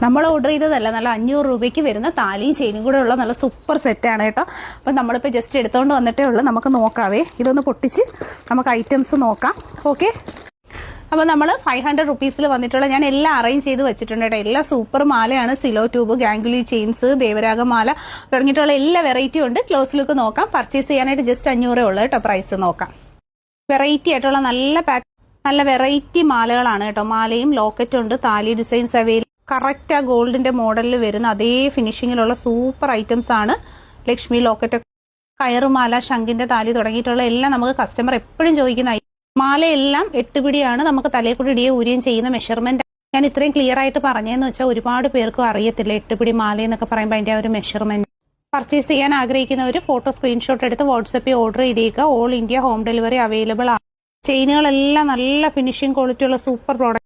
നമ്മൾ ഓർഡർ ചെയ്തതല്ല, നല്ല 500 രൂപയ്ക്ക് വരുന്ന താലിയും ചെയിനും കൂടെ ഉള്ള നല്ല സൂപ്പർ സെറ്റാണ് കേട്ടോ. അപ്പം നമ്മളിപ്പോൾ ജസ്റ്റ് എടുത്തുകൊണ്ട് വന്നിട്ടേ ഉള്ളൂ. നമുക്ക് നോക്കാവേ, ഇതൊന്ന് പൊട്ടിച്ച് നമുക്ക് ഐറ്റംസ് നോക്കാം. ഓക്കെ, അപ്പോൾ നമ്മൾ 500 റുപ്പീസിൽ വന്നിട്ടുള്ള ഞാൻ എല്ലാം അറേഞ്ച് ചെയ്ത് വെച്ചിട്ടുണ്ട് കേട്ടോ. എല്ലാം സൂപ്പർ മാലയാണ്. Silo tube, Ganguly chains, Devaraga മാല തുടങ്ങിയിട്ടുള്ള എല്ലാ വെറൈറ്റി ഉണ്ട്. ക്ലോസ് ലുക്ക് നോക്കാം. പർച്ചേസ് ചെയ്യാനായിട്ട് ജസ്റ്റ് 500 ഉള്ളൂ കേട്ടോ. പ്രൈസ് നോക്കാം. വെറൈറ്റി ആയിട്ടുള്ള നല്ല വെറൈറ്റി മാലകളാണ് കേട്ടോ. മാലയും ലോക്കറ്റും ഉണ്ട്. താലി ഡിസൈൻസ് അവൈലബിൾ. കറക്റ്റ് ആ ഗോൾഡിന്റെ മോഡലിൽ വരുന്ന അതേ ഫിനിഷിങ്ങിലുള്ള സൂപ്പർ ഐറ്റംസ് ആണ്. ലക്ഷ്മി ലോക്കറ്റ്, കയറുമാല, ശംഖിന്റെ താലി തുടങ്ങിയിട്ടുള്ള എല്ലാം നമുക്ക് കസ്റ്റമർ എപ്പോഴും ചോദിക്കുന്ന മാലയെല്ലാം 8 പിടിയാണ്. നമുക്ക് തലയിൽ കൂടി ഇടിയെ ഊരിയും ചെയ്യുന്ന മെഷർമെന്റ്. ഞാൻ ഇത്രയും ക്ലിയർ ആയിട്ട് പറഞ്ഞതെന്ന് വെച്ചാൽ ഒരുപാട് പേർക്കും അറിയത്തില്ല 8 പിടി മാല എന്നൊക്കെ പറയുമ്പോൾ അതിന്റെ ആ ഒരു മെഷർമെന്റ്. പർച്ചേസ് ചെയ്യാൻ ആഗ്രഹിക്കുന്നവർ ഫോട്ടോ സ്ക്രീൻഷോട്ട് എടുത്ത് വാട്സപ്പിൽ ഓർഡർ ചെയ്തേക്കുക. All India home delivery available ആണ്. ചെയിനുകളെല്ലാം നല്ല ഫിനിഷിംഗ് ക്വാളിറ്റി ഉള്ള സൂപ്പർ പ്രോഡക്റ്റ്.